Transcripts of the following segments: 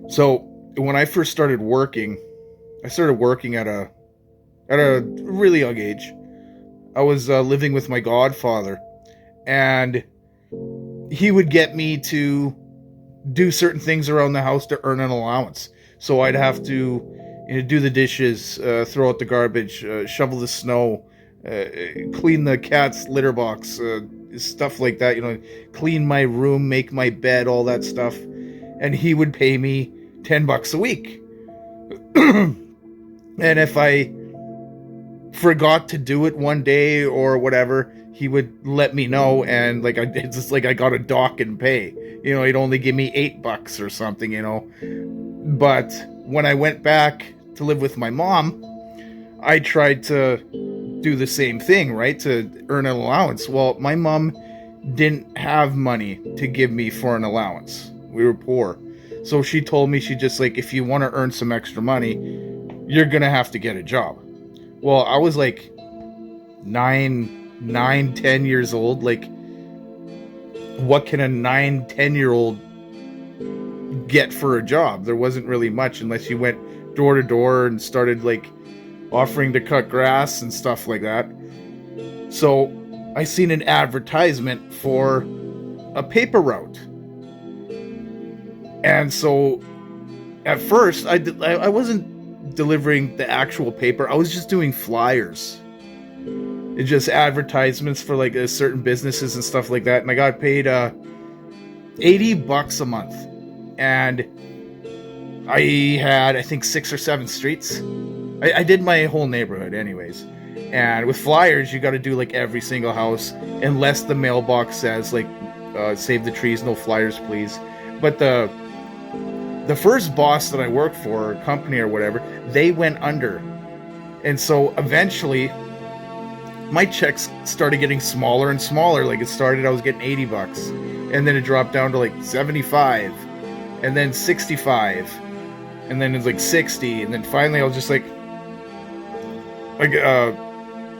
So when I first started working, I started working at a really young age. I was living with my godfather, and he would get me to do certain things around the house to earn an allowance. So I'd have to, do the dishes, throw out the garbage, shovel the snow, clean the cat's litter box, stuff like that. Clean my room, make my bed, all that stuff. And he would pay me $10 a week. And if I forgot to do it one day or whatever, he would let me know, and it's just like I got a dock and pay. He'd only give me $8 or something. But when I went back to live with my mom, I tried to do the same thing, right? To earn an allowance. Well, my mom didn't have money to give me for an allowance. We were poor. So she told me, if you want to earn some extra money, you're going to have to get a job. Well, I was like 10 years old. Like, what can a 10-year-old get for a job? There wasn't really much, unless you went door to door and started offering to cut grass and stuff like that. So I seen an advertisement for a paper route. And so at first I wasn't delivering the actual paper. I was just doing flyers. It's just advertisements for certain businesses and stuff like that. And I got paid $80 a month. And I had, I think, 6 or 7 streets. I did my whole neighborhood anyways. And with flyers, you got to do every single house, unless the mailbox says save the trees, no flyers please. But the first boss that I worked for, or company or whatever, they went under. And so eventually my checks started getting smaller and smaller. It started, I was getting $80, and then it dropped down to 75, and then 65, and then it's 60, and then finally I was just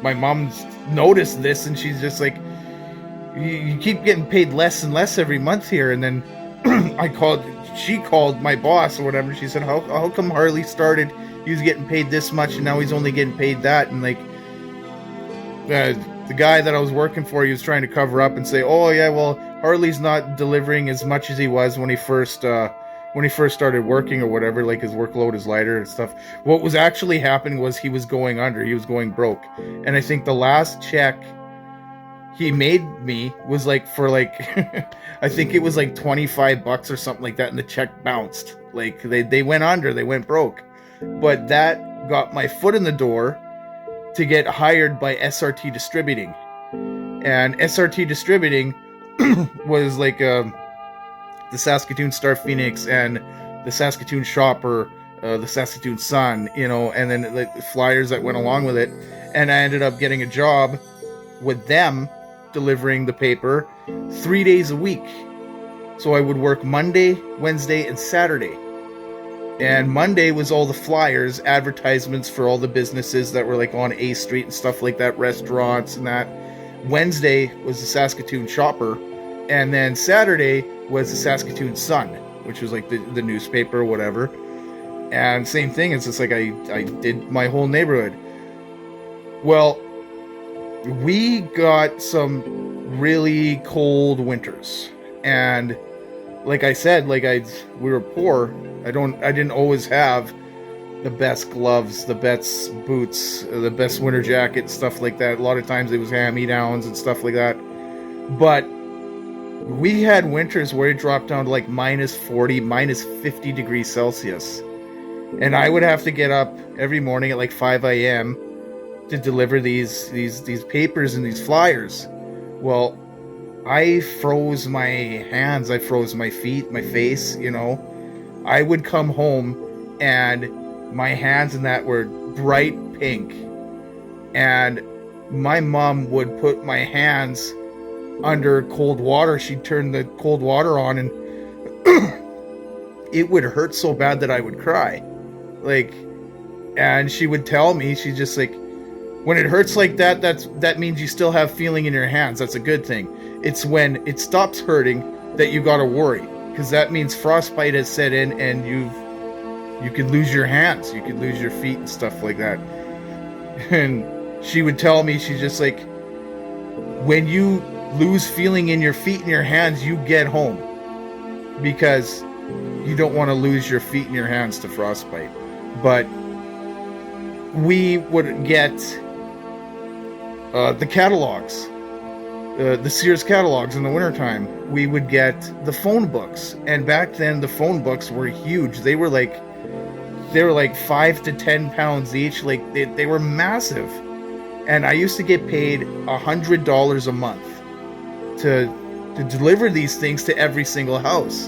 my mom's noticed this, and she's just you keep getting paid less and less every month here. And then she called my boss or whatever. She said, how come Harley started, he was getting paid this much, and now he's only getting paid that? And the guy that I was working for, he was trying to cover up and say, oh yeah, well, Harley's not delivering as much as he was when he first started working or whatever. His workload is lighter and stuff. What was actually happening was he was going under. He was going broke. And I think the last check he made me was for I think it was $25 or something like that, and the check bounced. They went under, they went broke. But that got my foot in the door to get hired by SRT Distributing. And SRT Distributing was the Saskatoon Star Phoenix and the Saskatoon Shopper, the Saskatoon Sun, and then the flyers that went along with it. And I ended up getting a job with them delivering the paper 3 days a week. So I would work Monday, Wednesday, and Saturday. And Monday was all the flyers, advertisements for all the businesses that were on A Street and stuff like that, restaurants and that. Wednesday was the Saskatoon Shopper, and then Saturday was the Saskatoon Sun, which was the newspaper or whatever. And same thing, it's just I did my whole neighborhood. Well, we got some really cold winters, and like I said, we were poor. I didn't always have the best gloves, the best boots, the best winter jacket, stuff like that. A lot of times it was hand-me-downs and stuff like that. But we had winters where it dropped down to minus 40, minus 50 degrees Celsius. And I would have to get up every morning at 5 a.m. to deliver these papers and these flyers. Well, I froze my hands, I froze my feet, my face, I would come home and my hands and that were bright pink. And my mom would put my hands under cold water. She'd turn the cold water on, and it would hurt so bad that I would cry. And she would tell me, she's just when it hurts like that, that means you still have feeling in your hands. That's a good thing. It's when it stops hurting that you gotta worry. because that means frostbite has set in, and you could lose your hands, you could lose your feet and stuff like that. And she would tell me, she's just like, when you lose feeling in your feet and your hands, you get home, because you don't want to lose your feet and your hands to frostbite. But we would get the catalogs, the Sears catalogs in the wintertime. We would get the phone books, and back then the phone books were huge. They were like 5 to 10 pounds each. Like they were massive. And I used to get paid $100 a month to deliver these things to every single house.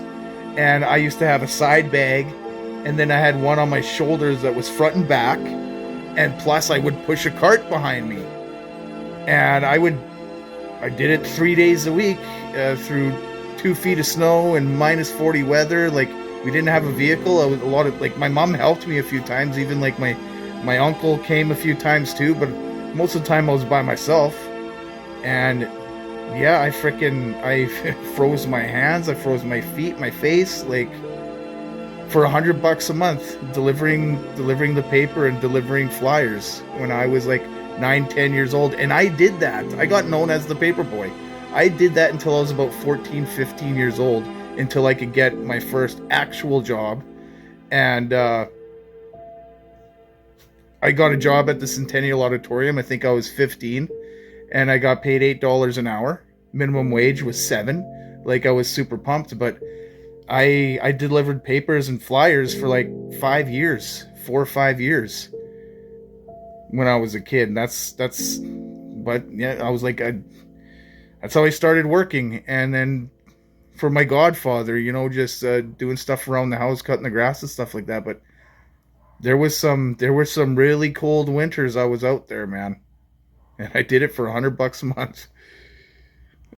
And I used to have a side bag, and then I had one on my shoulders that was front and back, and plus I would push a cart behind me. And I did it 3 days a week, through 2 feet of snow and minus 40 weather. Like, we didn't have a vehicle. Like, my mom helped me a few times, even like my uncle came a few times too, but most of the time I was by myself. And yeah, I froze my hands, I froze my feet, my face, like, for $100 a month, delivering the paper and delivering flyers when I was like 9-10 years old. And I did that. I got known as the paper boy. I did that until I was about 14-15 years old, until I could get my first actual job. And I got a job at the Centennial Auditorium. I think I was 15, and I got paid $8 an hour. Minimum wage was $7. Like, I was super pumped. But I delivered papers and flyers for like 5 years, 4 or 5 years, when I was a kid. And but yeah, I was like, that's how I started working. And then for my godfather, just doing stuff around the house, cutting the grass and stuff like that. But there were some really cold winters I was out there, man, and I did it for $100 a month.